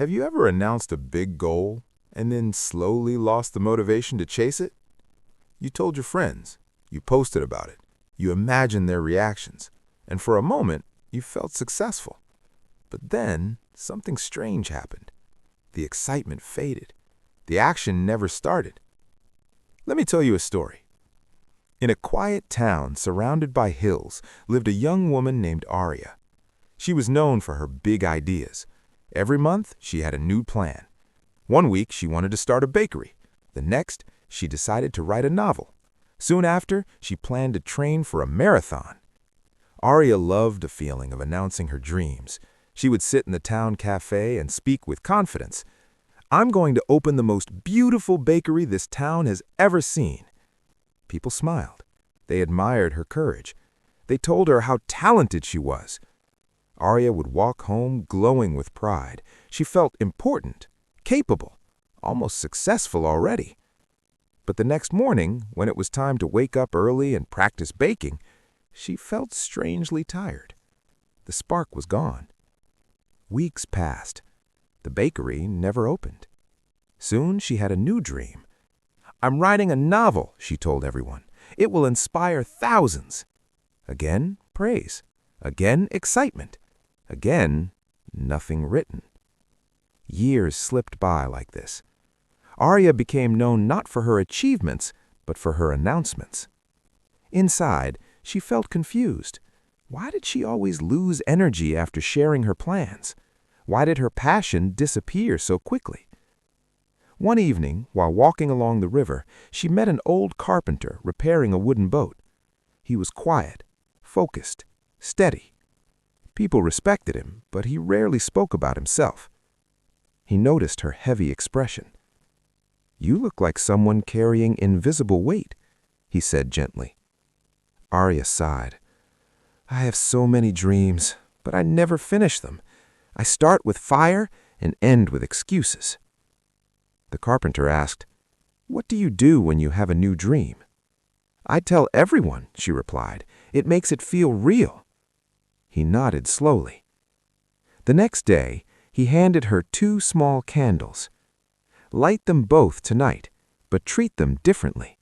Have you ever announced a big goal and then slowly lost the motivation to chase it? You told your friends, you posted about it, you imagined their reactions, and for a moment, you felt successful. But then, something strange happened. The excitement faded. The action never started. Let me tell you a story. In a quiet town surrounded by hills lived a young woman named Arya. She was known for her big ideas. Every month, she had a new plan. One week, she wanted to start a bakery. The next, she decided to write a novel. Soon after, she planned to train for a marathon. Arya loved the feeling of announcing her dreams. She would sit in the town cafe and speak with confidence. "I'm going to open the most beautiful bakery this town has ever seen." People smiled. They admired her courage. They told her how talented she was. Arya would walk home glowing with pride. She felt important, capable, almost successful already. But the next morning, when it was time to wake up early and practice baking, she felt strangely tired. The spark was gone. Weeks passed. The bakery never opened. Soon she had a new dream. "I'm writing a novel," she told everyone. "It will inspire thousands." Again, praise. Again, excitement. Again, nothing written. Years slipped by like this. Arya became known not for her achievements, but for her announcements. Inside, she felt confused. Why did she always lose energy after sharing her plans? Why did her passion disappear so quickly? One evening, while walking along the river, she met an old carpenter repairing a wooden boat. He was quiet, focused, steady. People respected him, but he rarely spoke about himself. He noticed her heavy expression. "You look like someone carrying invisible weight," he said gently. Arya sighed. "I have so many dreams, but I never finish them. I start with fire and end with excuses." The carpenter asked, "What do you do when you have a new dream?" "I tell everyone," she replied. "It makes it feel real." He nodded slowly. The next day, he handed her 2 small candles. "Light them both tonight, but treat them differently."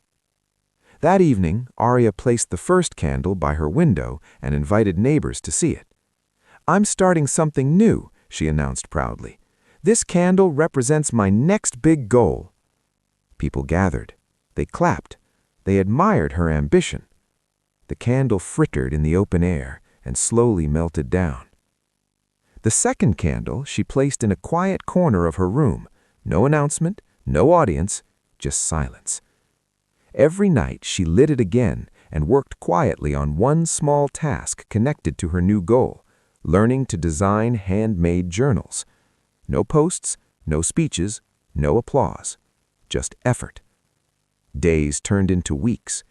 That evening, Arya placed the first candle by her window and invited neighbors to see it. "I'm starting something new," she announced proudly. "This candle represents my next big goal." People gathered. They clapped. They admired her ambition. The candle flickered in the open air and slowly melted down. The second candle she placed in a quiet corner of her room. No announcement, no audience, just silence. Every night she lit it again and worked quietly on one small task connected to her new goal, learning to design handmade journals. No posts, no speeches, no applause, just effort. Days turned into weeks.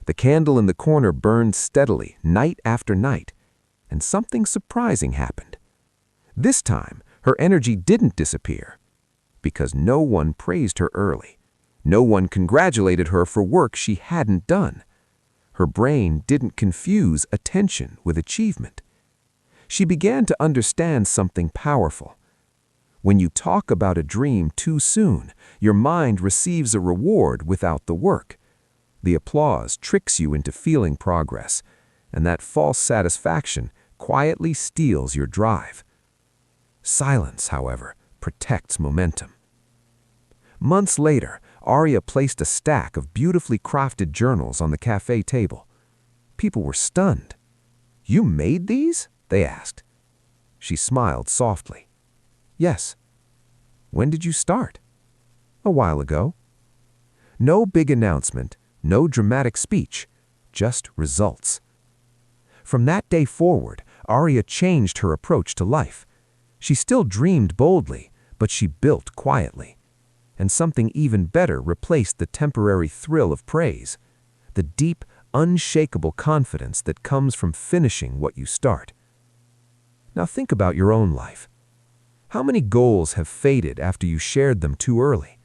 The candle in the corner burned steadily, night after night, and something surprising happened. This time, her energy didn't disappear, because no one praised her early. No one congratulated her for work she hadn't done. Her brain didn't confuse attention with achievement. She began to understand something powerful. When you talk about a dream too soon, your mind receives a reward without the work. The applause tricks you into feeling progress, and that false satisfaction quietly steals your drive. Silence, however, protects momentum. Months later, Arya placed a stack of beautifully crafted journals on the cafe table. People were stunned. "You made these?" they asked. She smiled softly. "Yes." "When did you start?" "A while ago." No big announcement, no dramatic speech, just results. From that day forward, Arya changed her approach to life. She still dreamed boldly, but she built quietly. And something even better replaced the temporary thrill of praise, the deep, unshakable confidence that comes from finishing what you start. Now think about your own life. How many goals have faded after you shared them too early?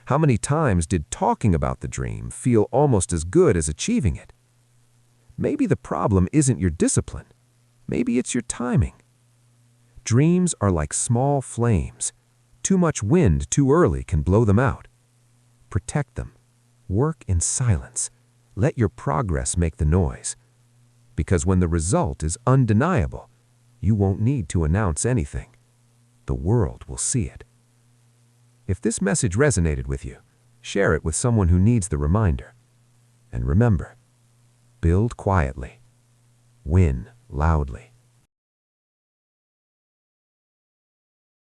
How many times did talking about the dream feel almost as good as achieving it? Maybe the problem isn't your discipline. Maybe it's your timing. Dreams are like small flames. Too much wind too early can blow them out. Protect them. Work in silence. Let your progress make the noise. Because when the result is undeniable, you won't need to announce anything. The world will see it. If this message resonated with you, share it with someone who needs the reminder. And remember, build quietly, win loudly.